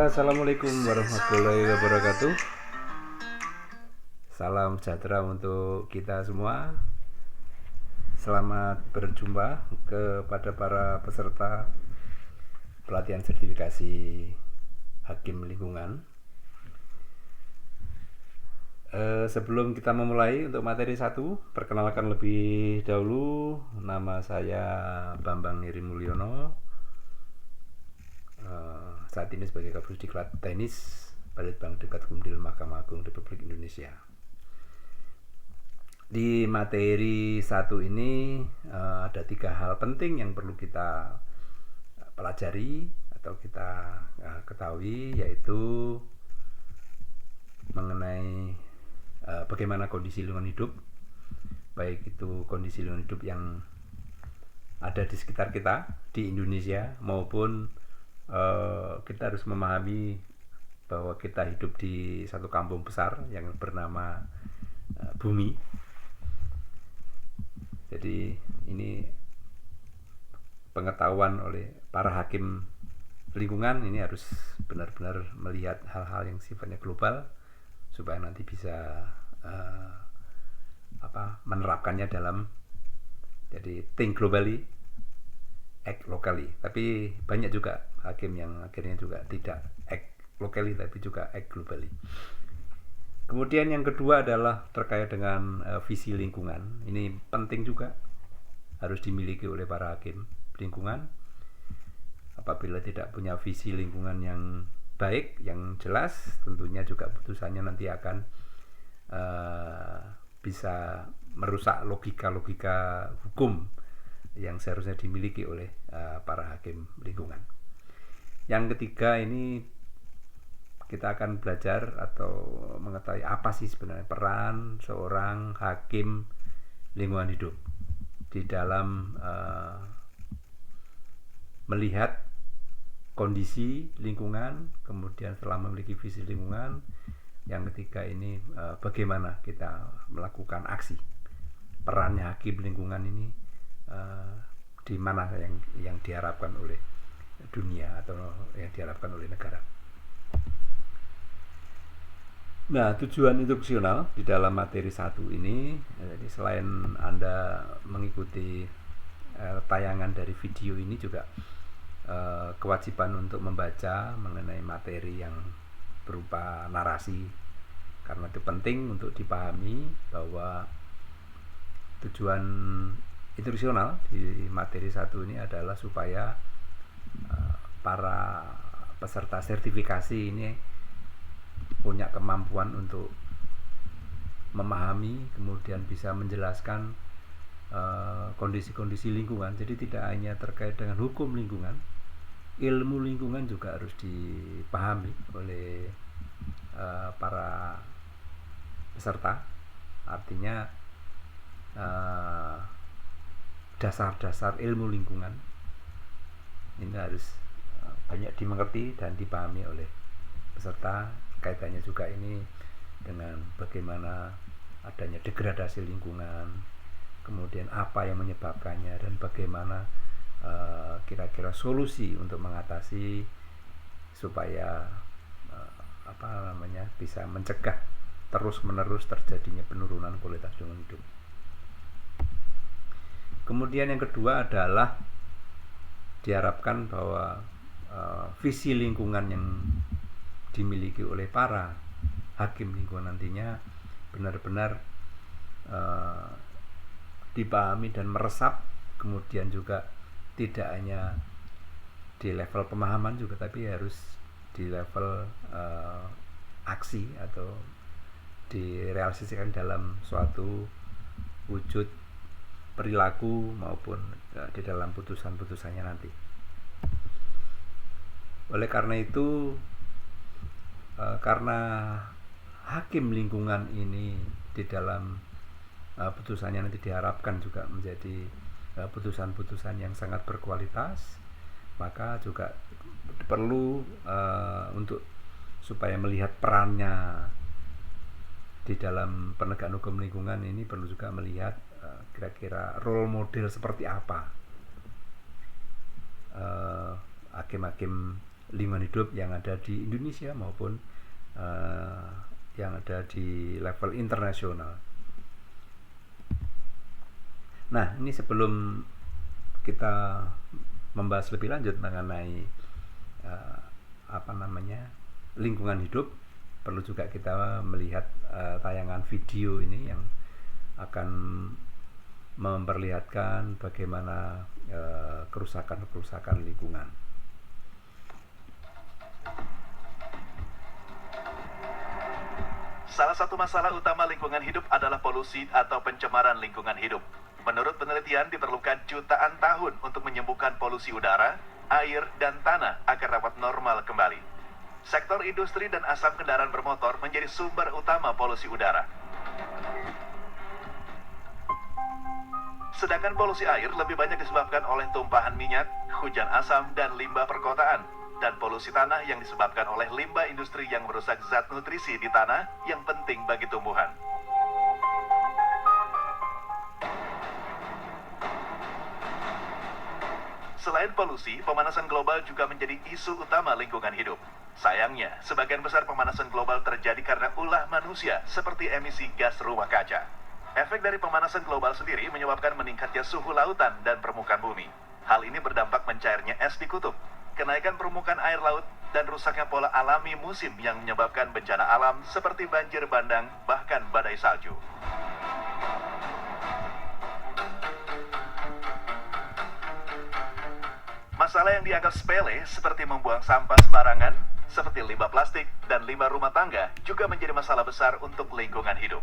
Assalamualaikum warahmatullahi wabarakatuh. Salam sejahtera untuk kita semua. Selamat berjumpa kepada para peserta pelatihan sertifikasi Hakim Lingkungan. Sebelum kita memulai untuk materi 1, perkenalkan lebih dahulu. Nama saya Bambang Niri Mulyono. Saat ini sebagai Kabusdiklat Teknis Balitbang Dekat Kumdil Mahkamah Agung Republik Indonesia. Di materi 1 ini ada 3 hal penting yang perlu kita pelajari atau kita ketahui, yaitu mengenai bagaimana kondisi lingkungan hidup, baik itu kondisi lingkungan hidup yang ada di sekitar kita di Indonesia, maupun kita harus memahami bahwa kita hidup di satu kampung besar yang bernama bumi. Jadi ini pengetahuan oleh para hakim lingkungan ini harus benar-benar melihat hal-hal yang sifatnya global supaya nanti bisa menerapkannya dalam, jadi think globally, act locally. Tapi banyak juga hakim yang akhirnya juga tidak act locally tapi juga act globally. Kemudian yang kedua adalah terkait dengan visi lingkungan. Ini penting juga, harus dimiliki oleh para hakim lingkungan. Apabila tidak punya visi lingkungan yang baik, yang jelas, tentunya juga putusannya nanti akan bisa merusak logika-logika hukum yang seharusnya dimiliki oleh para hakim lingkungan. Yang ketiga ini kita akan belajar atau mengetahui apa sih sebenarnya peran seorang hakim lingkungan hidup di dalam melihat kondisi lingkungan, kemudian setelah memiliki visi lingkungan. Yang ketiga ini bagaimana kita melakukan aksi. Perannya hakim lingkungan ini di mana yang diharapkan oleh dunia atau yang diharapkan oleh negara. Nah, tujuan instruksional di dalam materi 1 ini, jadi selain Anda mengikuti tayangan dari video ini, juga kewajiban untuk membaca mengenai materi yang berupa narasi, karena itu penting untuk dipahami bahwa tujuan instruksional di materi 1 ini adalah supaya para peserta sertifikasi ini punya kemampuan untuk memahami, kemudian bisa menjelaskan kondisi-kondisi lingkungan. Jadi tidak hanya terkait dengan hukum lingkungan, ilmu lingkungan juga harus dipahami oleh para peserta. Artinya dasar-dasar ilmu lingkungan ini harus banyak dimengerti dan dipahami oleh peserta. Kaitannya juga ini dengan bagaimana adanya degradasi lingkungan, kemudian apa yang menyebabkannya, dan bagaimana kira-kira solusi untuk mengatasi supaya bisa mencegah terus-menerus terjadinya penurunan kualitas lingkungan hidup. Kemudian yang kedua adalah diharapkan bahwa visi lingkungan yang dimiliki oleh para hakim lingkungan nantinya benar-benar dipahami dan meresap, kemudian juga tidak hanya di level pemahaman juga, tapi harus di level aksi atau direalisasikan dalam suatu wujud perilaku maupun di dalam putusan-putusannya nanti. Oleh karena itu, karena hakim lingkungan ini di dalam putusannya nanti diharapkan juga menjadi putusan-putusan yang sangat berkualitas, maka juga perlu untuk supaya melihat perannya di dalam penegakan hukum lingkungan ini, perlu juga melihat kira-kira role model seperti apa hakim-hakim lingkungan hidup yang ada di Indonesia maupun yang ada di level internasional. Nah, ini sebelum kita membahas lebih lanjut mengenai lingkungan hidup, perlu juga kita melihat tayangan video ini yang akan memperlihatkan bagaimana kerusakan lingkungan. Salah satu masalah utama lingkungan hidup adalah polusi atau pencemaran lingkungan hidup. Menurut penelitian, diperlukan jutaan tahun untuk menyembuhkan polusi udara, air, dan tanah agar dapat normal kembali. Sektor industri dan asap kendaraan bermotor menjadi sumber utama polusi udara. Sedangkan polusi air lebih banyak disebabkan oleh tumpahan minyak, hujan asam, dan limbah perkotaan. Dan polusi tanah yang disebabkan oleh limbah industri yang merusak zat nutrisi di tanah yang penting bagi tumbuhan. Selain polusi, pemanasan global juga menjadi isu utama lingkungan hidup. Sayangnya, sebagian besar pemanasan global terjadi karena ulah manusia seperti emisi gas rumah kaca. Efek dari pemanasan global sendiri menyebabkan meningkatnya suhu lautan dan permukaan bumi. Hal ini berdampak mencairnya es di kutub, kenaikan permukaan air laut, dan rusaknya pola alami musim yang menyebabkan bencana alam seperti banjir bandang, bahkan badai salju. Masalah yang dianggap sepele seperti membuang sampah sembarangan, seperti limbah plastik dan limbah rumah tangga juga menjadi masalah besar untuk lingkungan hidup.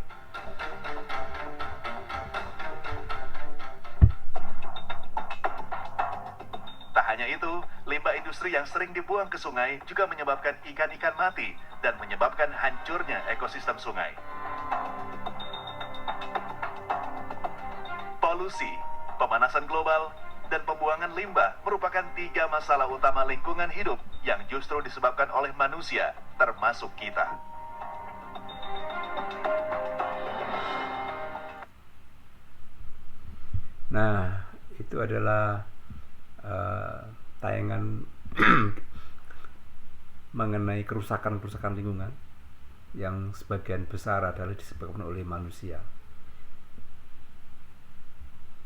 Tak hanya itu, limbah industri yang sering dibuang ke sungai juga menyebabkan ikan-ikan mati dan menyebabkan hancurnya ekosistem sungai. Polusi, pemanasan global, dan pembuangan limbah merupakan 3 masalah utama lingkungan hidup yang justru disebabkan oleh manusia, termasuk kita. Nah, itu adalah tayangan mengenai kerusakan lingkungan yang sebagian besar adalah disebabkan oleh manusia.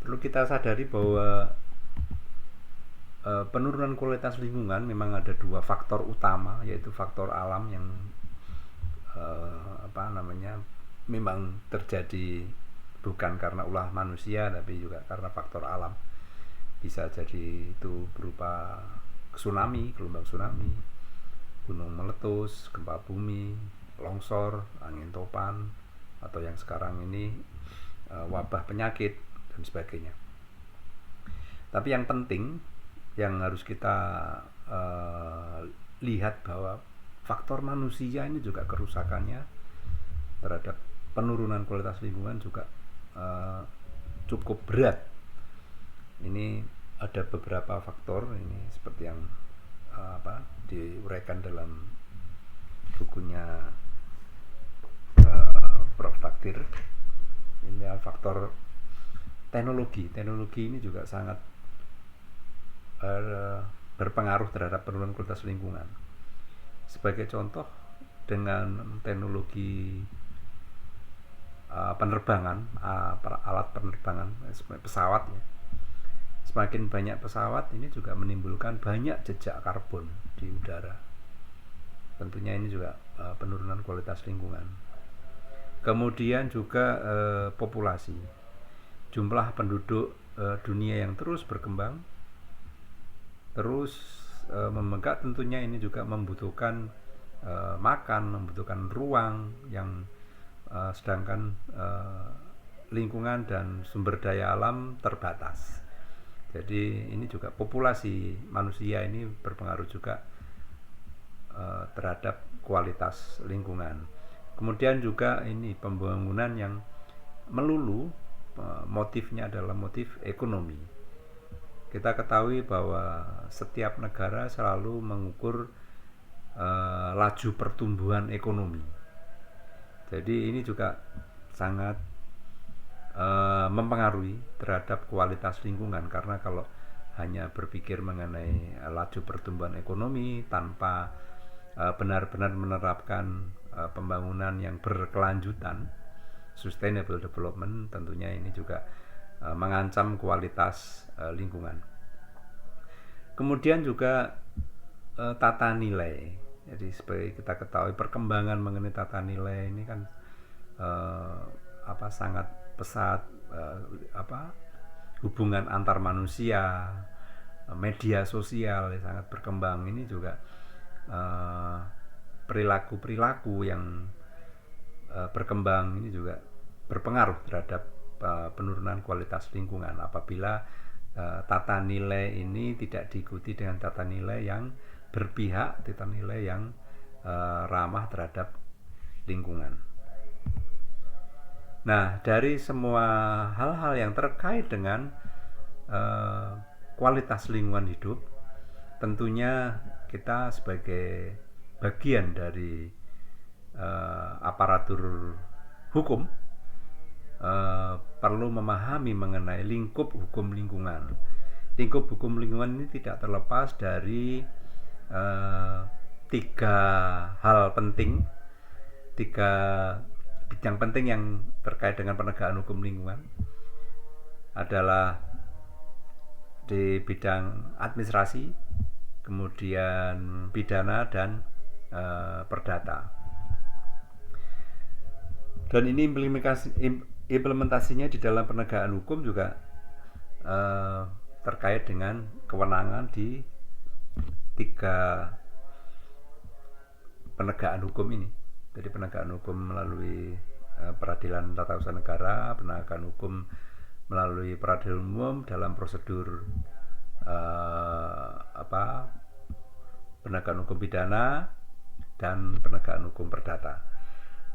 Perlu kita sadari bahwa penurunan kualitas lingkungan memang ada 2 faktor utama, yaitu faktor alam yang memang terjadi bukan karena ulah manusia tapi juga karena faktor alam. Bisa jadi itu berupa tsunami, gelombang tsunami, gunung meletus, gempa bumi, longsor, angin topan, atau yang sekarang ini wabah penyakit dan sebagainya. Tapi yang penting yang harus kita lihat bahwa faktor manusia ini juga kerusakannya terhadap penurunan kualitas lingkungan juga cukup berat. Ini ada beberapa faktor ini seperti yang diuraikan dalam bukunya Prof. Takdir. Ini faktor teknologi ini juga sangat berpengaruh terhadap penurunan kualitas lingkungan. Sebagai contoh, dengan teknologi penerbangan, alat penerbangan pesawat ya. Semakin banyak pesawat ini juga menimbulkan banyak jejak karbon di udara. Tentunya ini juga penurunan kualitas lingkungan. Kemudian juga populasi. Jumlah penduduk dunia yang terus berkembang, terus membengkak, tentunya ini juga membutuhkan makan, membutuhkan ruang yang sedangkan lingkungan dan sumber daya alam terbatas. Jadi ini juga populasi manusia ini berpengaruh juga terhadap kualitas lingkungan. Kemudian juga ini pembangunan yang melulu motifnya adalah motif ekonomi. Kita ketahui bahwa setiap negara selalu mengukur laju pertumbuhan ekonomi. Jadi ini juga sangat mempengaruhi terhadap kualitas lingkungan, karena kalau hanya berpikir mengenai laju pertumbuhan ekonomi tanpa benar-benar menerapkan pembangunan yang berkelanjutan, sustainable development, tentunya ini juga mengancam kualitas lingkungan. Kemudian juga tata nilai. Jadi sebagai kita ketahui, perkembangan mengenai tata nilai ini kan sangat pesat, hubungan antar manusia, media sosial sangat berkembang. Ini juga perilaku-perilaku yang berkembang ini juga berpengaruh terhadap penurunan kualitas lingkungan apabila tata nilai ini tidak diikuti dengan tata nilai yang berpihak, tata nilai yang ramah terhadap lingkungan. Nah, dari semua hal-hal yang terkait dengan kualitas lingkungan hidup, tentunya kita sebagai bagian dari aparatur hukum perlu memahami mengenai lingkup hukum lingkungan. Lingkup hukum lingkungan ini tidak terlepas dari tiga hal penting, tiga bidang penting yang terkait dengan penegakan hukum lingkungan, adalah di bidang administrasi, kemudian pidana, dan perdata. Dan ini implementasinya di dalam penegakan hukum juga terkait dengan kewenangan di tiga penegakan hukum ini. Jadi penegakan hukum melalui peradilan tata usaha negara, penegakan hukum melalui peradilan umum dalam prosedur penegakan hukum pidana, dan penegakan hukum perdata.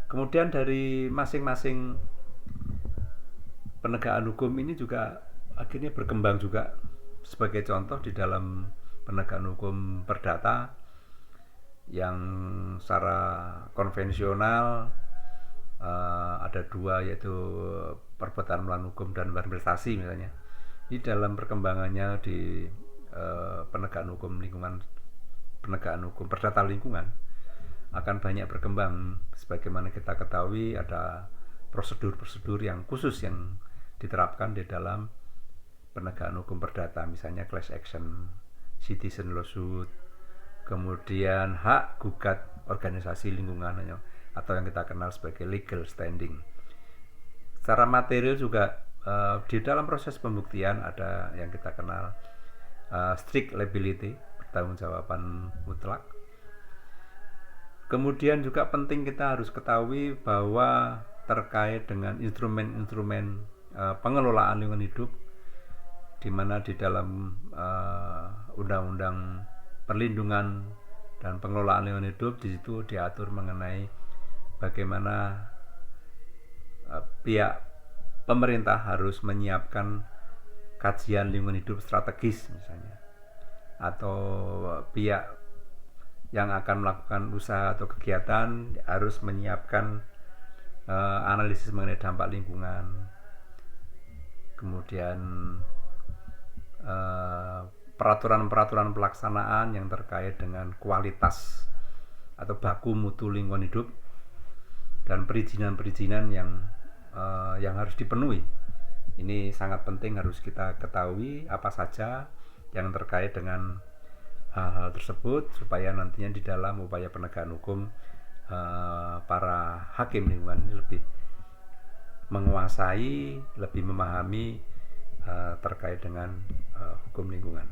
Kemudian dari masing-masing penegakan hukum ini juga akhirnya berkembang juga. Sebagai contoh, di dalam penegakan hukum perdata yang secara konvensional ada dua, yaitu perbuatan melawan hukum dan administrasi misalnya. Di dalam perkembangannya di penegakan hukum lingkungan, penegakan hukum perdata lingkungan akan banyak berkembang. Sebagaimana kita ketahui, ada prosedur-prosedur yang khusus yang diterapkan di dalam penegakan hukum perdata, misalnya class action, citizen lawsuit, kemudian hak gugat organisasi lingkungan atau yang kita kenal sebagai legal standing. Secara material juga di dalam proses pembuktian ada yang kita kenal strict liability, pertanggungjawaban mutlak. Kemudian juga penting kita harus ketahui bahwa terkait dengan instrumen-instrumen pengelolaan lingkungan hidup, di mana di dalam undang-undang perlindungan dan pengelolaan lingkungan hidup, di situ diatur mengenai bagaimana pihak pemerintah harus menyiapkan kajian lingkungan hidup strategis misalnya, atau pihak yang akan melakukan usaha atau kegiatan harus menyiapkan analisis mengenai dampak lingkungan. Kemudian peraturan-peraturan pelaksanaan yang terkait dengan kualitas atau baku mutu lingkungan hidup, dan perizinan-perizinan yang harus dipenuhi. Ini sangat penting, harus kita ketahui apa saja yang terkait dengan hal-hal tersebut, supaya nantinya di dalam upaya penegakan hukum para hakim lingkungan ini lebih menguasai, lebih memahami terkait dengan hukum lingkungan.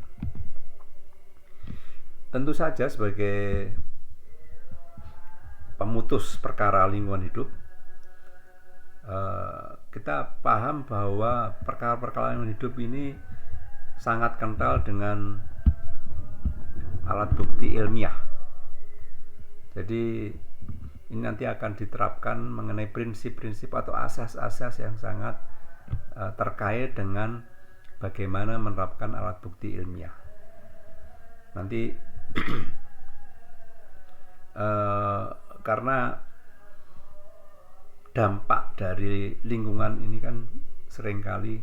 Tentu saja sebagai pemutus perkara lingkungan hidup, kita paham bahwa perkara-perkara lingkungan hidup ini sangat kental dengan alat bukti ilmiah. Jadi ini nanti akan diterapkan mengenai prinsip-prinsip atau asas-asas yang sangat terkait dengan bagaimana menerapkan alat bukti ilmiah. Nanti karena dampak dari lingkungan ini kan seringkali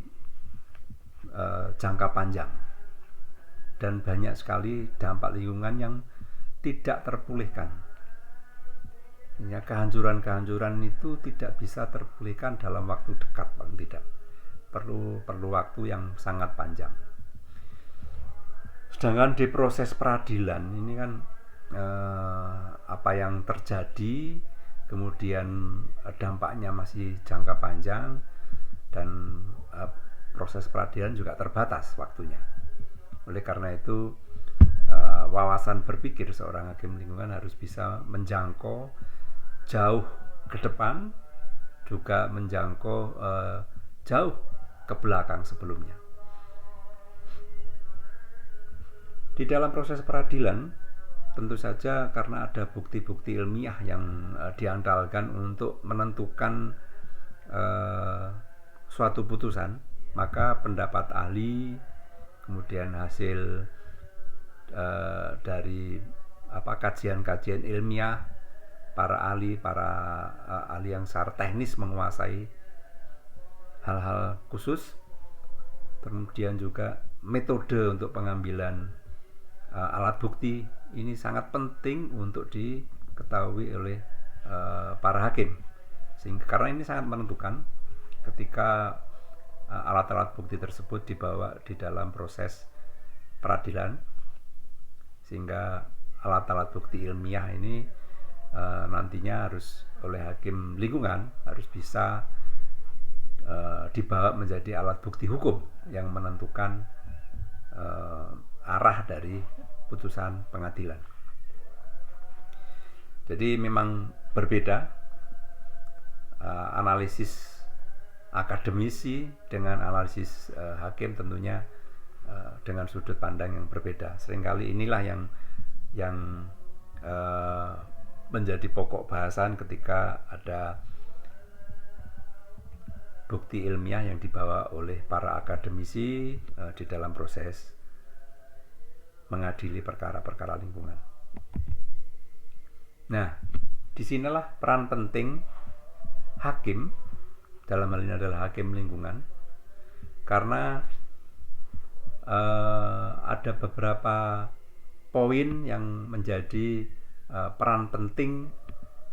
jangka panjang. dan banyak sekali dampak lingkungan yang tidak terpulihkan. Ya, kehancuran-kehancuran itu tidak bisa terpulihkan dalam waktu dekat, paling tidak. Perlu waktu yang sangat panjang. Sedangkan di proses peradilan ini kan apa yang terjadi, kemudian dampaknya masih jangka panjang, dan proses peradilan juga terbatas waktunya. Oleh karena itu wawasan berpikir seorang hakim lingkungan harus bisa menjangkau jauh ke depan, juga menjangkau jauh ke belakang sebelumnya. Di dalam proses peradilan, tentu saja karena ada bukti-bukti ilmiah yang diandalkan untuk menentukan suatu putusan, maka pendapat ahli, kemudian hasil dari kajian-kajian ilmiah, para ahli yang secara teknis menguasai hal-hal khusus, kemudian juga metode untuk pengambilan alat bukti ini sangat penting untuk diketahui oleh para hakim, karena ini sangat menentukan ketika alat-alat bukti tersebut dibawa di dalam proses peradilan, sehingga alat-alat bukti ilmiah ini nantinya harus oleh hakim lingkungan harus bisa dibawa menjadi alat bukti hukum yang menentukan arah dari putusan pengadilan. Jadi memang berbeda analisis akademisi dengan analisis hakim, tentunya dengan sudut pandang yang berbeda. Seringkali inilah yang menjadi pokok bahasan ketika ada bukti ilmiah yang dibawa oleh para akademisi di dalam proses mengadili perkara-perkara lingkungan. Nah, disinilah peran penting hakim, dalam hal ini adalah hakim lingkungan, karena ada beberapa poin yang menjadi peran penting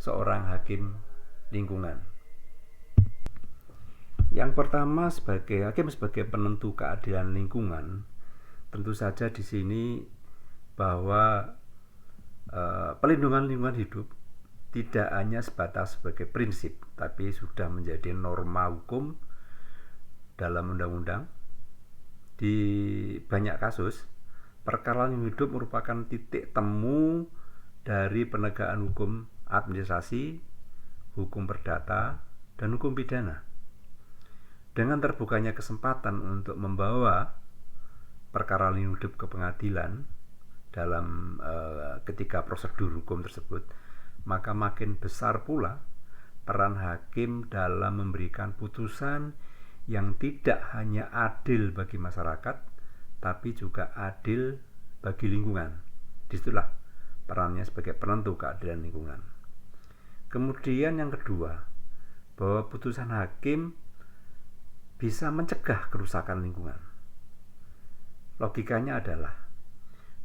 seorang hakim lingkungan. Yang pertama, sebagai hakim, sebagai penentu keadilan lingkungan, tentu saja di sini bahwa pelindungan lingkungan hidup tidak hanya sebatas sebagai prinsip, tapi sudah menjadi norma hukum dalam undang-undang. Di banyak kasus, perkara lingkungan hidup merupakan titik temu dari penegakan hukum administrasi, hukum perdata, dan hukum pidana. Dengan terbukanya kesempatan untuk membawa perkara lingkungan hidup ke pengadilan dalam ketika prosedur hukum tersebut, maka makin besar pula peran hakim dalam memberikan putusan yang tidak hanya adil bagi masyarakat, tapi juga adil bagi lingkungan. Disitulah perannya sebagai penentu keadilan lingkungan. Kemudian yang kedua, bahwa putusan hakim bisa mencegah kerusakan lingkungan. Logikanya adalah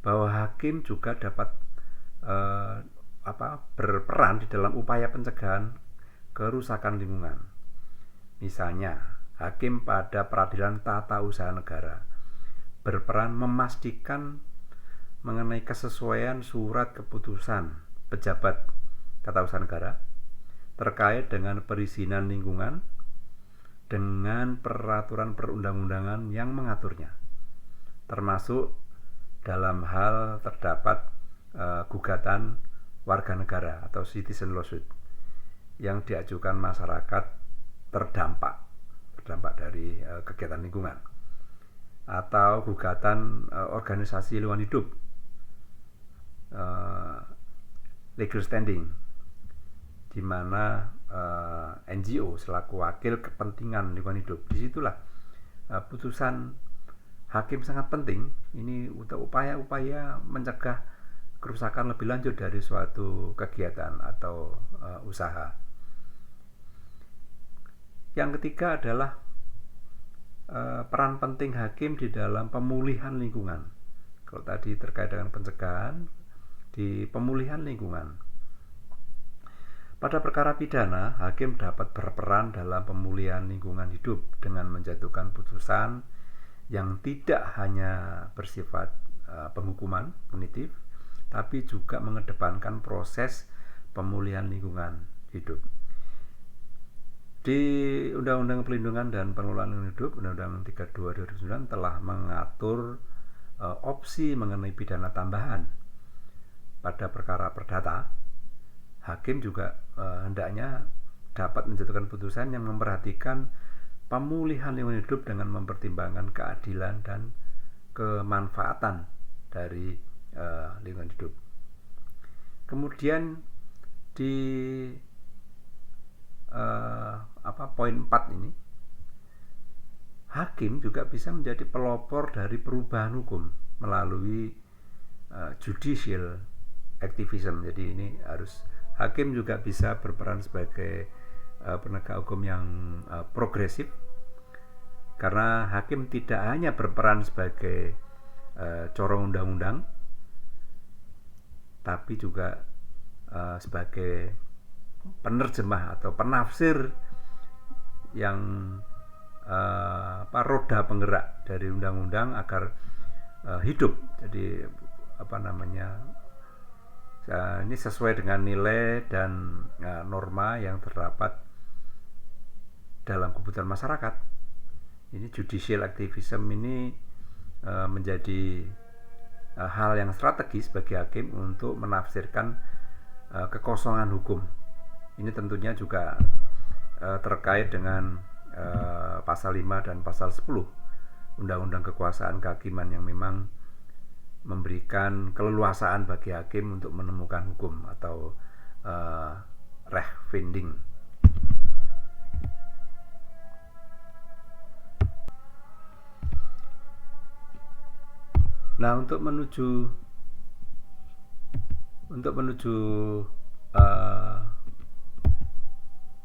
bahwa hakim juga dapat berperan di dalam upaya pencegahan kerusakan lingkungan. Misalnya, hakim pada peradilan tata usaha negara berperan memastikan mengenai kesesuaian surat keputusan pejabat tata usaha negara terkait dengan perizinan lingkungan dengan peraturan perundang-undangan yang mengaturnya, termasuk dalam hal terdapat gugatan warga negara atau citizen lawsuit yang diajukan masyarakat terdampak dari kegiatan lingkungan, atau gugatan organisasi lingkungan hidup, legal standing, di mana NGO selaku wakil kepentingan lingkungan hidup. Disitulah putusan hakim sangat penting ini untuk upaya-upaya mencegah kerusakan lebih lanjut dari suatu kegiatan atau usaha. Yang ketiga adalah peran penting hakim di dalam pemulihan lingkungan, Kalau tadi terkait dengan pencegahan, di pemulihan lingkungan. Pada perkara pidana, hakim dapat berperan dalam pemulihan lingkungan hidup dengan menjatuhkan putusan yang tidak hanya bersifat penghukuman punitif, tapi juga mengedepankan proses pemulihan lingkungan hidup. Di Undang-Undang Pelindungan dan Pengelolaan Lingkungan Hidup, Undang-Undang 32/2009 telah mengatur opsi mengenai pidana tambahan pada perkara perdata. Hakim juga hendaknya dapat menjatuhkan putusan yang memperhatikan pemulihan lingkungan hidup dengan mempertimbangkan keadilan dan kemanfaatan dari lingkungan hidup. Kemudian di poin 4 ini, hakim juga bisa menjadi pelopor dari perubahan hukum melalui judicial activism. Jadi ini harus hakim juga bisa berperan sebagai penegak hukum yang progresif, karena hakim tidak hanya berperan sebagai corong undang-undang, tapi juga sebagai penerjemah atau penafsir yang roda penggerak dari undang-undang agar hidup. Jadi ini sesuai dengan nilai dan norma yang terdapat dalam kebutuhan masyarakat. Ini judicial activism ini menjadi hal yang strategis bagi hakim untuk menafsirkan kekosongan hukum. Ini tentunya juga terkait dengan pasal 5 dan pasal 10 Undang-Undang Kekuasaan Kehakiman yang memang memberikan keleluasaan bagi hakim untuk menemukan hukum atau rechtfinding. Nah, untuk menuju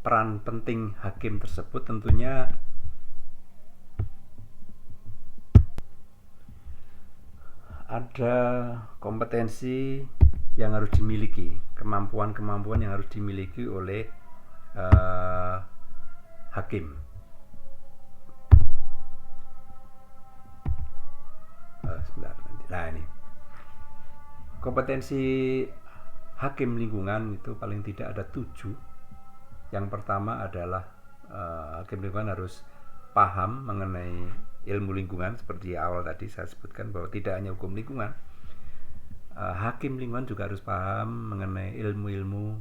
peran penting hakim tersebut, tentunya ada kompetensi yang harus dimiliki, kemampuan-kemampuan yang harus dimiliki oleh hakim. Nah, ini kompetensi hakim lingkungan itu paling tidak ada 7. Yang pertama adalah hakim lingkungan harus paham mengenai ilmu lingkungan, seperti awal tadi saya sebutkan bahwa tidak hanya hukum lingkungan. Hakim lingkungan juga harus paham mengenai ilmu-ilmu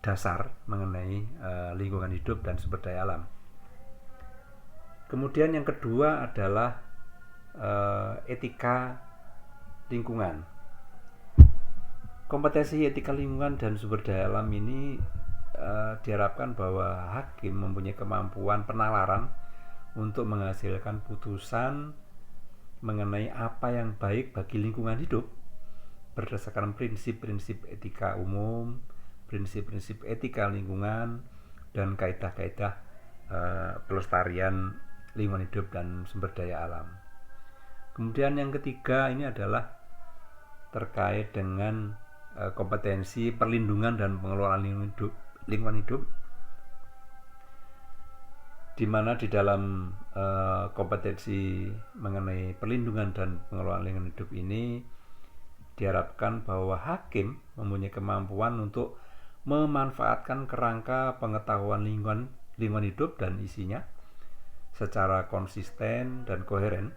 dasar mengenai lingkungan hidup dan sumber daya alam. Kemudian yang kedua adalah etika lingkungan. Kompetensi etika lingkungan dan sumber daya alam ini diharapkan bahwa hakim mempunyai kemampuan penalaran untuk menghasilkan putusan mengenai apa yang baik bagi lingkungan hidup berdasarkan prinsip-prinsip etika umum, prinsip-prinsip etika lingkungan, dan kaidah-kaidah pelestarian lingkungan hidup dan sumber daya alam. Kemudian yang ketiga ini adalah terkait dengan kompetensi perlindungan dan pengelolaan lingkungan hidup, di mana di dalam kompetensi mengenai perlindungan dan pengelolaan lingkungan hidup ini diharapkan bahwa hakim mempunyai kemampuan untuk memanfaatkan kerangka pengetahuan lingkungan hidup dan isinya secara konsisten dan koheren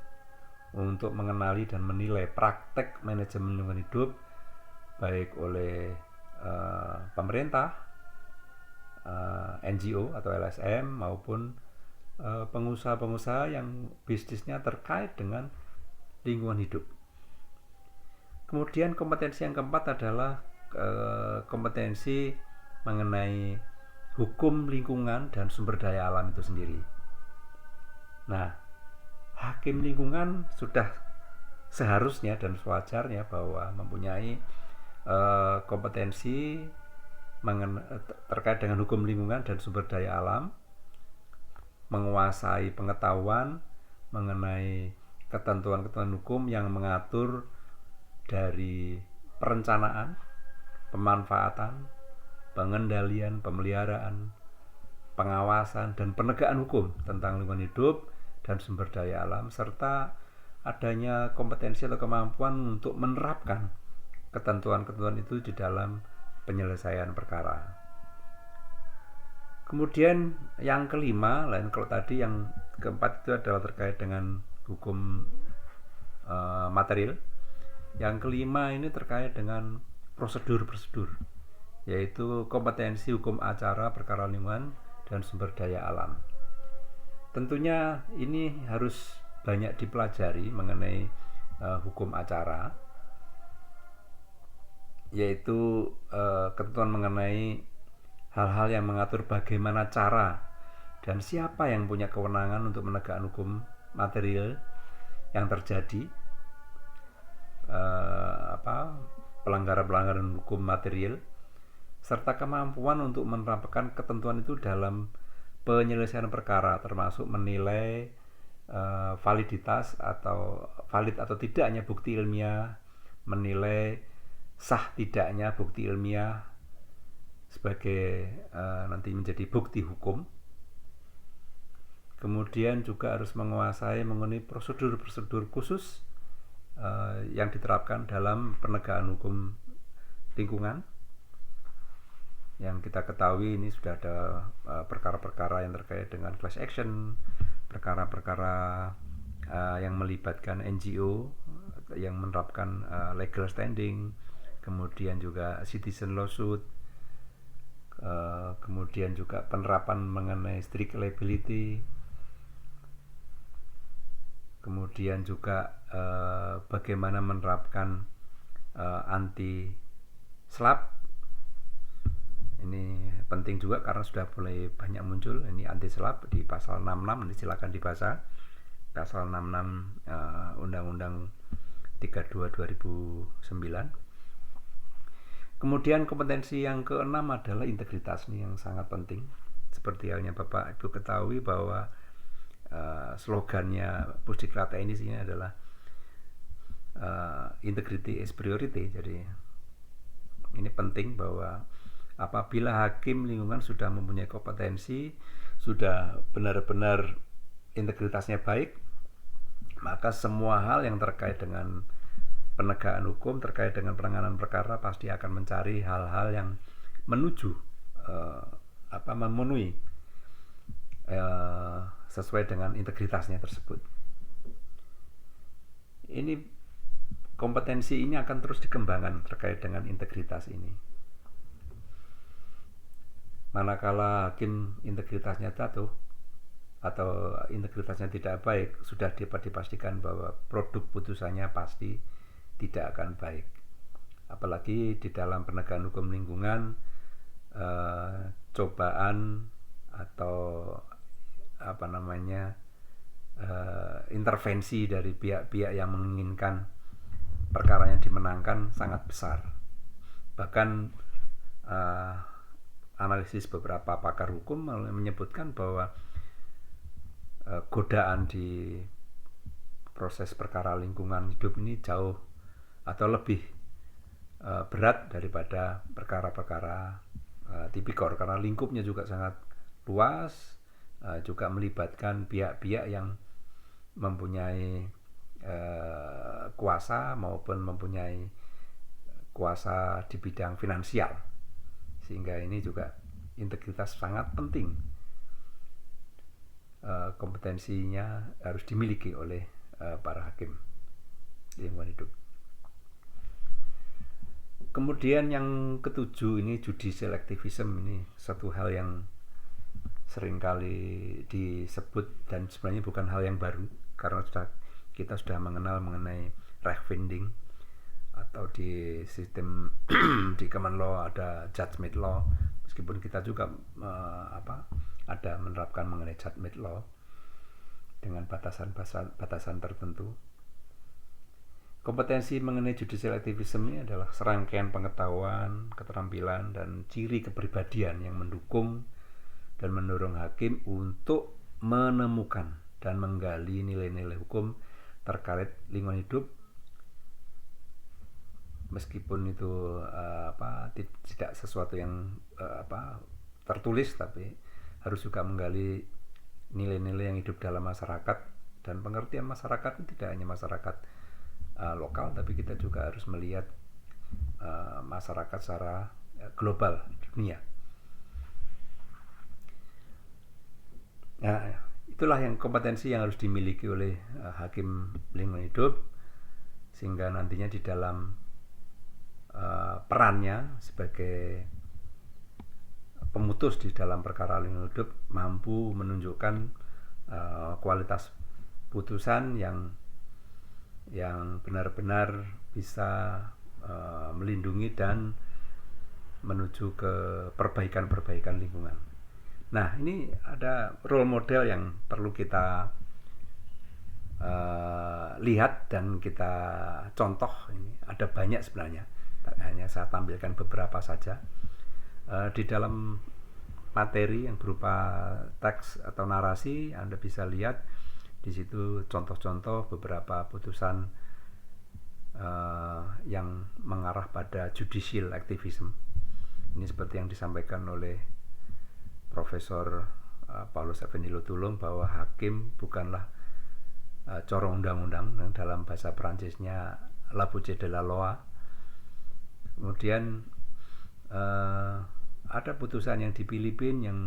untuk mengenali dan menilai praktek manajemen lingkungan hidup baik oleh pemerintah, NGO atau LSM, maupun pengusaha-pengusaha yang bisnisnya terkait dengan lingkungan hidup. Kemudian kompetensi yang keempat adalah kompetensi mengenai hukum lingkungan dan sumber daya alam itu sendiri. Nah, hakim lingkungan sudah seharusnya dan sewajarnya bahwa mempunyai kompetensi terkait dengan hukum lingkungan dan sumber daya alam, menguasai pengetahuan mengenai ketentuan-ketentuan hukum yang mengatur dari perencanaan, pemanfaatan, pengendalian, pemeliharaan, pengawasan, dan penegakan hukum tentang lingkungan hidup dan sumber daya alam, serta adanya kompetensi atau kemampuan untuk menerapkan ketentuan-ketentuan itu di dalam penyelesaian perkara. Kemudian yang kelima, lain kalau tadi yang keempat itu adalah terkait dengan hukum material. Yang kelima ini terkait dengan prosedur-prosedur, yaitu kompetensi hukum acara, perkara lingkungan, dan sumber daya alam. Tentunya ini harus banyak dipelajari mengenai hukum acara, yaitu ketentuan mengenai hal-hal yang mengatur bagaimana cara dan siapa yang punya kewenangan untuk menegakkan hukum material yang terjadi, pelanggaran-pelanggaran hukum material, serta kemampuan untuk menerapkan ketentuan itu dalam penyelesaian perkara, termasuk menilai validitas atau valid atau tidaknya bukti ilmiah, menilai sah tidaknya bukti ilmiah sebagai nanti menjadi bukti hukum. Kemudian juga harus menguasai mengenai prosedur-prosedur khusus yang diterapkan dalam penegakan hukum lingkungan. Yang kita ketahui ini sudah ada perkara-perkara yang terkait dengan class action, perkara-perkara yang melibatkan NGO yang menerapkan legal standing, kemudian juga citizen lawsuit, kemudian juga penerapan mengenai strict liability, kemudian juga bagaimana menerapkan anti SLAP. Ini penting juga karena sudah mulai banyak muncul ini anti SLAP di pasal 66, nanti silakan dibaca pasal 66 Undang-Undang 32 2009. Kemudian kompetensi yang keenam adalah integritas, ini yang sangat penting. Seperti halnya Bapak Ibu ketahui bahwa slogannya Pusdiklat ini adalah integrity is priority. Jadi ini penting bahwa apabila hakim lingkungan sudah mempunyai kompetensi, sudah benar-benar integritasnya baik, maka semua hal yang terkait dengan penegakan hukum, terkait dengan penanganan perkara pasti akan mencari hal-hal yang menuju memenuhi sesuai dengan integritasnya tersebut. Ini kompetensi ini akan terus dikembangkan terkait dengan integritas ini. Manakala hakim integritasnya jatuh atau integritasnya tidak baik, sudah dapat dipastikan bahwa produk putusannya pasti tidak akan baik. Apalagi di dalam penegakan hukum lingkungan, cobaan atau intervensi dari pihak-pihak yang menginginkan perkaranya dimenangkan sangat besar. Bahkan analisis beberapa pakar hukum menyebutkan bahwa godaan di proses perkara lingkungan hidup ini jauh atau lebih berat daripada perkara-perkara tipikor, karena lingkupnya juga sangat luas, juga melibatkan pihak-pihak yang mempunyai kuasa maupun mempunyai kuasa di bidang finansial, sehingga ini juga integritas sangat penting. Kompetensinya harus dimiliki oleh para hakim lingkungan hidup. Kemudian yang ketujuh ini judicial activism, ini satu hal yang seringkali disebut dan sebenarnya bukan hal yang baru, karena kita sudah mengenal mengenai rechtfinding, atau di sistem di common law ada judgment law, meskipun kita juga ada menerapkan mengenai judgment law dengan batasan tertentu. Kompetensi mengenai judicial activism ini adalah serangkaian pengetahuan, keterampilan, dan ciri kepribadian yang mendukung dan mendorong hakim untuk menemukan dan menggali nilai-nilai hukum terkait lingkungan hidup meskipun itu tidak sesuatu yang tertulis, tapi harus juga menggali nilai-nilai yang hidup dalam masyarakat, dan pengertian masyarakat itu tidak hanya masyarakat lokal, tapi kita juga harus melihat masyarakat secara global, dunia. Nah, itulah yang kompetensi yang harus dimiliki oleh hakim lingkungan hidup, sehingga nantinya di dalam perannya sebagai pemutus di dalam perkara lingkungan hidup mampu menunjukkan kualitas putusan yang benar-benar bisa melindungi dan menuju ke perbaikan lingkungan. Nah, ini ada role model yang perlu kita lihat dan kita contoh. Ini ada banyak sebenarnya, hanya saya tampilkan beberapa saja. Di dalam materi yang berupa teks atau narasi, Anda bisa lihat di situ contoh-contoh beberapa putusan yang mengarah pada judicial activism. Ini seperti yang disampaikan oleh Profesor Paulus Effendi Lutulung, bahwa hakim bukanlah corong undang-undang, yang dalam bahasa Perancisnya la bouche de la loi. Kemudian ada putusan yang di Filipina yang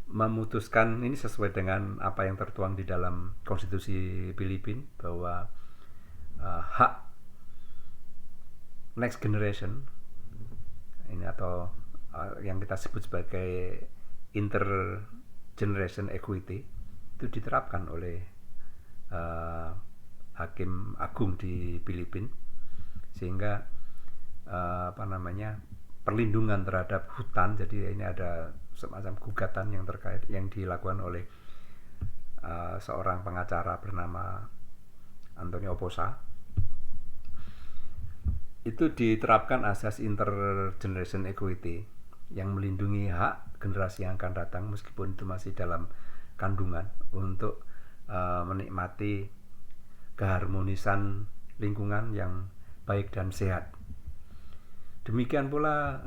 memutuskan, ini sesuai dengan apa yang tertuang di dalam konstitusi Filipina, bahwa hak next generation ini, atau yang kita sebut sebagai intergeneration equity, itu diterapkan oleh hakim agung di Filipina, sehingga perlindungan terhadap hutan. Jadi ini ada semacam gugatan yang terkait, yang dilakukan oleh seorang pengacara bernama Antonio Posa. Itu diterapkan asas intergeneration equity yang melindungi hak generasi yang akan datang, meskipun itu masih dalam kandungan, untuk menikmati keharmonisan lingkungan yang baik dan sehat. Demikian pula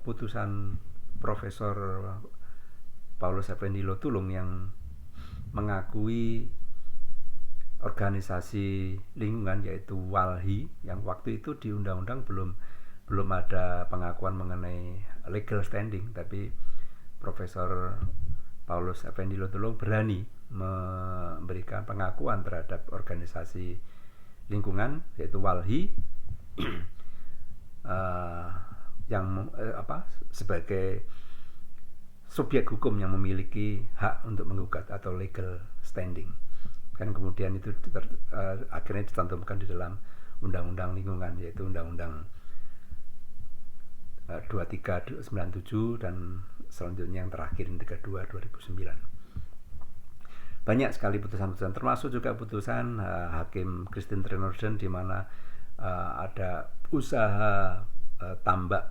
putusan Profesor Paulus Effendi Lutulung yang mengakui organisasi lingkungan, yaitu WALHI, yang waktu itu di undang-undang belum ada pengakuan mengenai legal standing, tapi Profesor Paulus Effendi Lutulung berani memberikan pengakuan terhadap organisasi lingkungan, yaitu WALHI, yang sebagai subjek hukum yang memiliki hak untuk menggugat atau legal standing. Kan kemudian itu akhirnya dicantumkan di dalam undang-undang lingkungan, yaitu undang-undang 2397 dan selanjutnya yang terakhir 32 2009. Banyak sekali putusan-putusan, termasuk juga putusan Hakim Christine Trenorden, di mana ada usaha tambak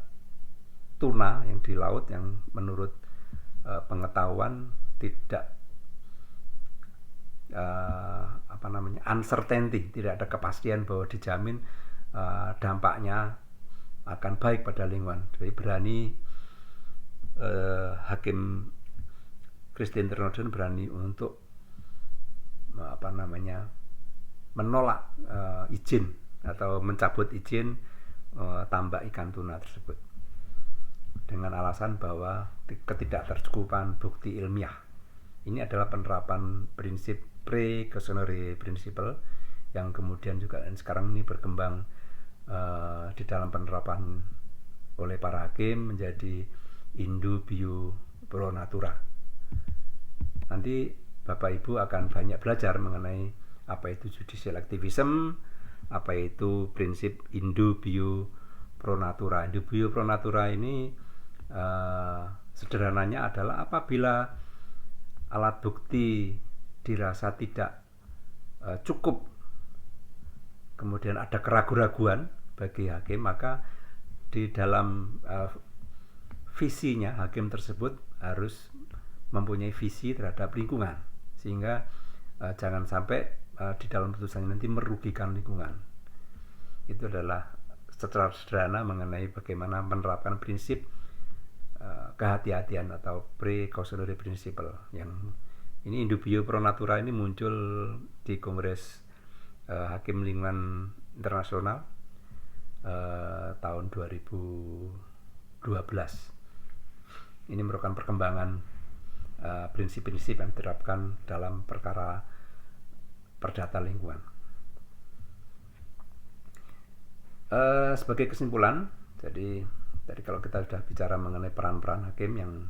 tuna yang di laut yang menurut pengetahuan tidak uncertainty, tidak ada kepastian bahwa dijamin dampaknya akan baik pada lingkungan. Jadi berani Hakim Christine Trenorden berani untuk menolak izin atau mencabut izin tambak ikan tuna tersebut, dengan alasan bahwa ketidaktercukupan bukti ilmiah. Ini adalah penerapan prinsip precautionary principle yang kemudian juga sekarang ini berkembang di dalam penerapan oleh para hakim menjadi indubio pro natura. Nanti Bapak Ibu akan banyak belajar mengenai apa itu judicial activism, apa itu prinsip indubio pro natura. Indubio pro natura ini sederhananya adalah apabila alat bukti dirasa tidak cukup, kemudian ada keraguan-raguan bagi hakim, maka di dalam visinya hakim tersebut harus mempunyai visi terhadap lingkungan, sehingga jangan sampai di dalam putusannya nanti merugikan lingkungan. Itu adalah secara sederhana mengenai bagaimana menerapkan prinsip kehati-hatian atau precautionary principle. Yang ini indubio pro natura ini muncul di Kongres Hakim Lingkungan Internasional tahun 2012. Ini merupakan perkembangan prinsip-prinsip yang diterapkan dalam perkara perdata lingkungan. Sebagai kesimpulan, jadi kalau kita sudah bicara mengenai peran-peran hakim yang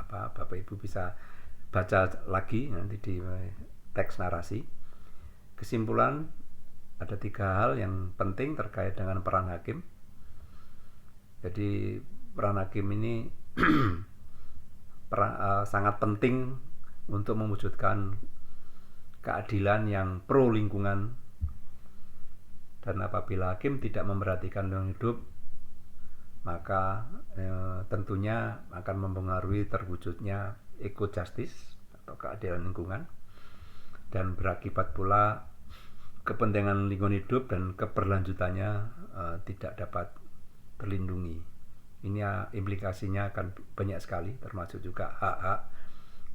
Bapak Ibu bisa baca lagi nanti di teks narasi. Kesimpulan, ada 3 hal yang penting terkait dengan peran hakim. Jadi peran hakim ini sangat penting untuk mewujudkan keadilan yang pro lingkungan, dan apabila hakim tidak memperhatikan lingkungan hidup, maka tentunya akan mempengaruhi terwujudnya eco-justice atau keadilan lingkungan, dan berakibat pula kepentingan lingkungan hidup dan keberlanjutannya tidak dapat terlindungi. Ini implikasinya akan banyak sekali, termasuk juga hak-hak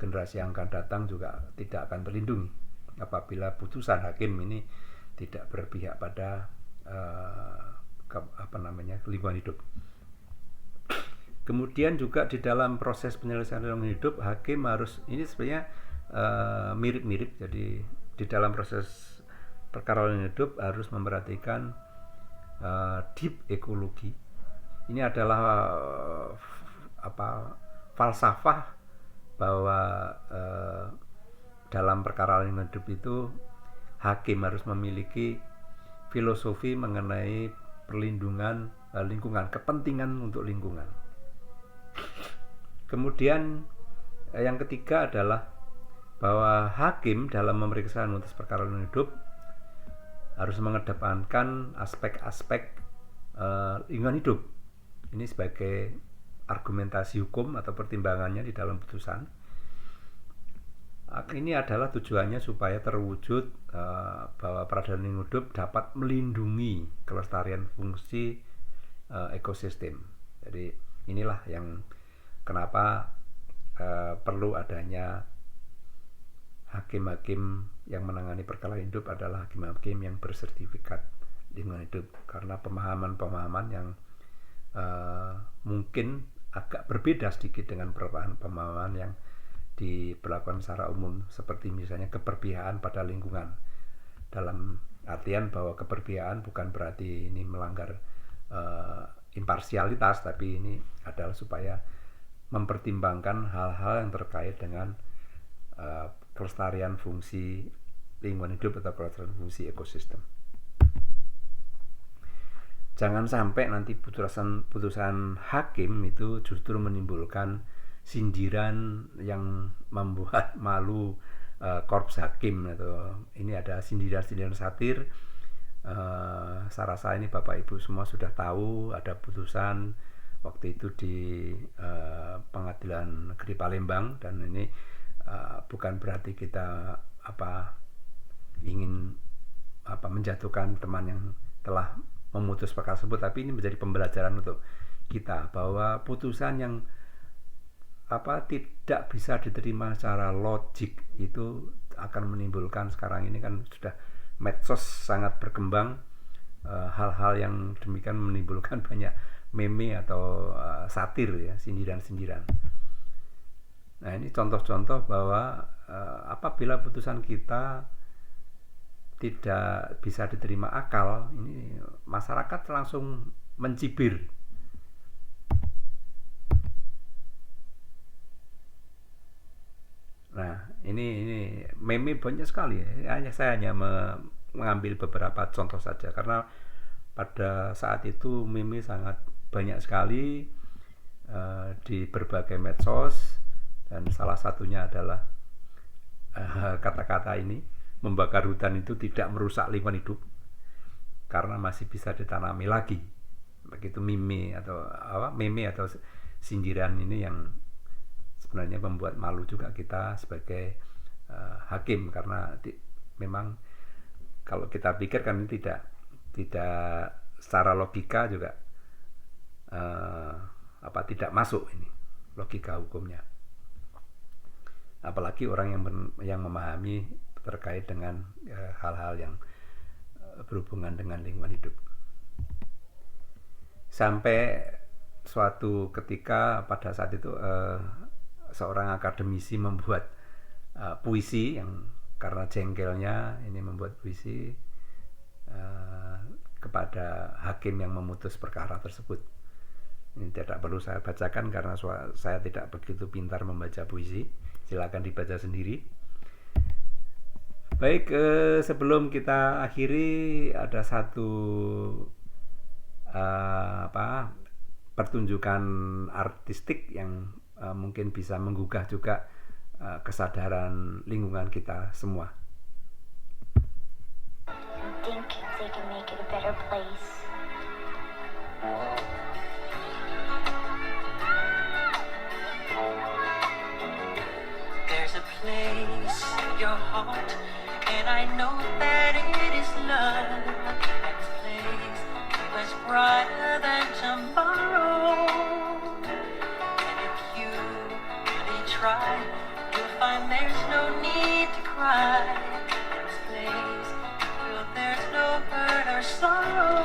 generasi yang akan datang juga tidak akan terlindungi apabila putusan hakim ini tidak berpihak pada lingkungan hidup. Kemudian juga di dalam proses penyelesaian lingkungan hidup, hakim harus, ini sebenarnya mirip-mirip. Jadi di dalam proses perkara lingkungan hidup harus memperhatikan deep ekologi. Ini adalah falsafah bahwa dalam perkara lingkungan hidup itu hakim harus memiliki filosofi mengenai perlindungan lingkungan, kepentingan untuk lingkungan. Kemudian yang ketiga adalah bahwa hakim dalam memeriksa memutus perkara lingkungan hidup harus mengedepankan aspek-aspek lingkungan hidup. Ini sebagai argumentasi hukum atau pertimbangannya di dalam putusan. Ini adalah tujuannya supaya terwujud bahwa peradilan lingkungan hidup dapat melindungi kelestarian fungsi ekosistem. Jadi inilah yang kenapa perlu adanya hakim-hakim yang menangani perkara hidup adalah hakim-hakim yang bersertifikat lingkungan hidup, karena pemahaman-pemahaman yang mungkin agak berbeda sedikit dengan pemahaman yang diberlakukan secara umum, seperti misalnya keberpihakan pada lingkungan, dalam artian bahwa keberpihakan bukan berarti ini melanggar imparsialitas, tapi ini adalah supaya mempertimbangkan hal-hal yang terkait dengan kelestarian fungsi lingkungan hidup atau kelestarian fungsi ekosistem. Jangan sampai nanti putusan hakim itu justru menimbulkan sindiran yang membuat malu korps hakim. Atau ini ada sindiran-sindiran satir. Saya rasa ini Bapak Ibu semua sudah tahu, ada putusan waktu itu di Pengadilan Negeri Palembang, dan ini bukan berarti kita ingin menjatuhkan teman yang telah memutus perkara tersebut, tapi ini menjadi pembelajaran untuk kita bahwa putusan yang tidak bisa diterima secara logik itu akan menimbulkan, sekarang ini kan sudah medsos sangat berkembang, hal-hal yang demikian menimbulkan banyak meme atau satir ya, sindiran-sindiran. Nah, ini contoh-contoh bahwa apabila putusan kita tidak bisa diterima akal, ini masyarakat langsung mencibir. Nah, ini meme banyak sekali ya. Saya hanya mengambil beberapa contoh saja, karena pada saat itu meme sangat banyak sekali di berbagai medsos, dan salah satunya adalah kata-kata ini, membakar hutan itu tidak merusak lingkungan hidup karena masih bisa ditanami lagi. Begitu meme atau sindiran ini yang sebenarnya membuat malu juga kita sebagai hakim, karena memang kalau kita pikir kan ini tidak secara logika juga tidak masuk ini logika hukumnya. Apalagi orang yang memahami terkait dengan hal-hal yang berhubungan dengan lingkungan hidup. Sampai suatu ketika pada saat itu seorang akademisi membuat puisi yang karena jengkelnya ini membuat puisi kepada hakim yang memutus perkara tersebut. Ini tidak perlu saya bacakan karena saya tidak begitu pintar membaca puisi. Silakan dibaca sendiri. Baik, sebelum kita akhiri ada satu pertunjukan artistik yang mungkin bisa menggugah juga kesadaran lingkungan kita semua. Think they can make it a better place. There's a place in your heart, and I know that it is love. And this place is much brighter than tomorrow. And if you really try, you'll find there's no need to cry. In this place, well, there's no hurt or sorrow.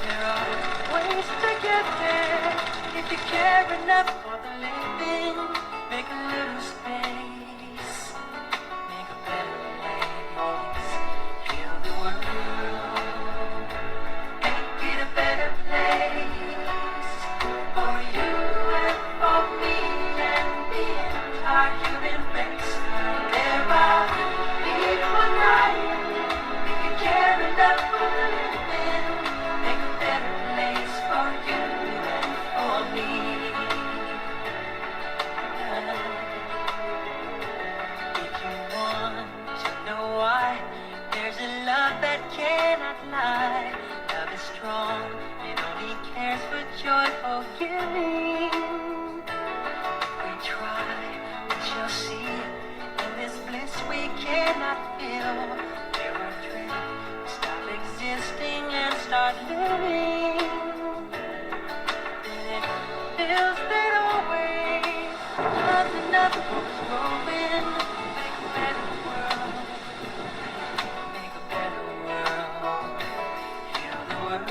There are ways to get there if you care enough for the living. Make a little space, make a better place, heal the world, make it a better place for you and for me and the entire human race. Thereby, equal right, if you care enough for the living, make a better place for you and for me. If you want to know why, there's a love that cannot lie. Love is strong, it only cares for joyful giving. If we try, we shall see. In this bliss we cannot feel. There are dreams, stop existing and start living. Then it feels that always nothing was growing. Make a better world. Make a better world. Heal the world.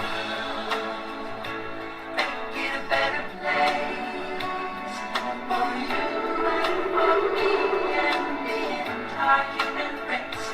Make it a better place for you and for me and the entire human race.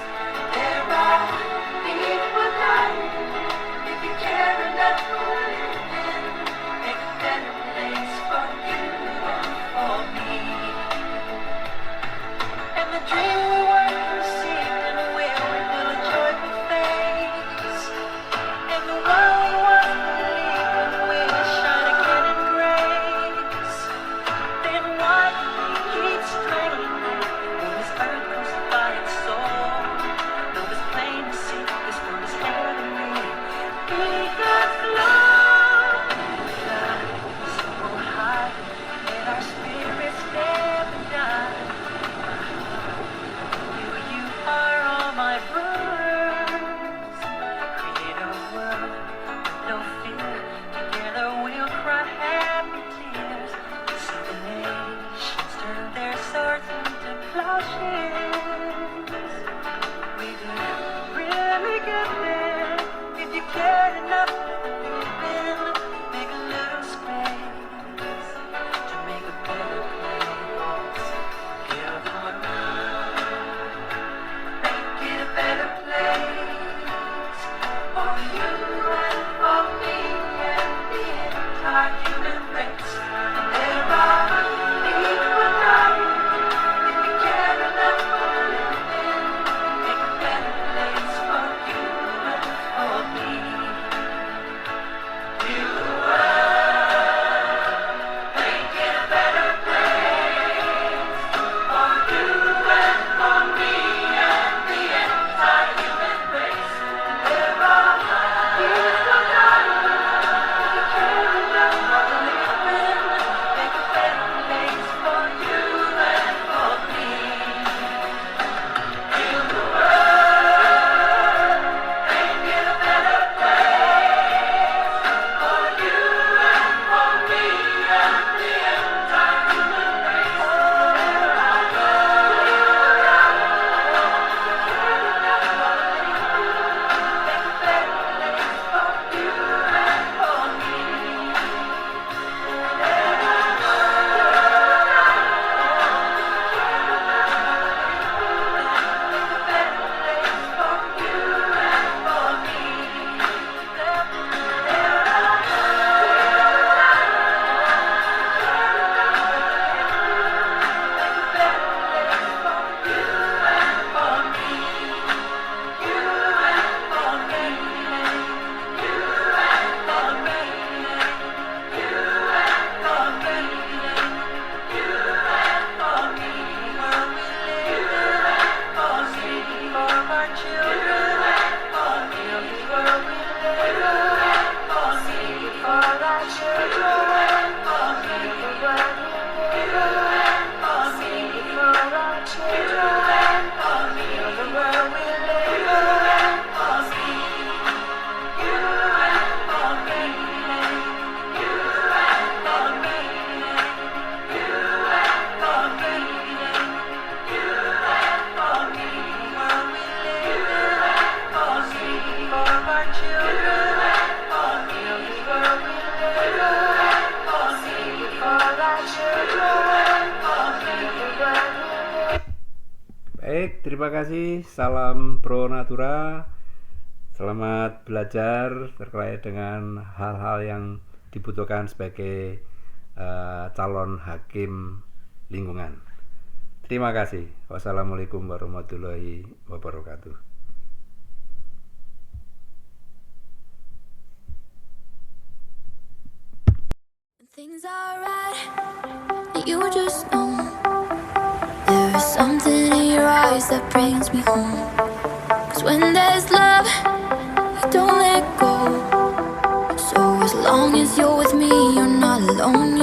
terima kasih. Salam pro natura. Selamat belajar terkait dengan hal-hal yang dibutuhkan sebagai calon hakim lingkungan. Terima kasih. Wassalamualaikum warahmatullahi wabarakatuh. Things are right, you just know. There is something in your eyes that brings me home. 'Cause when there's love, you don't let go. So as long as you're with me, you're not alone.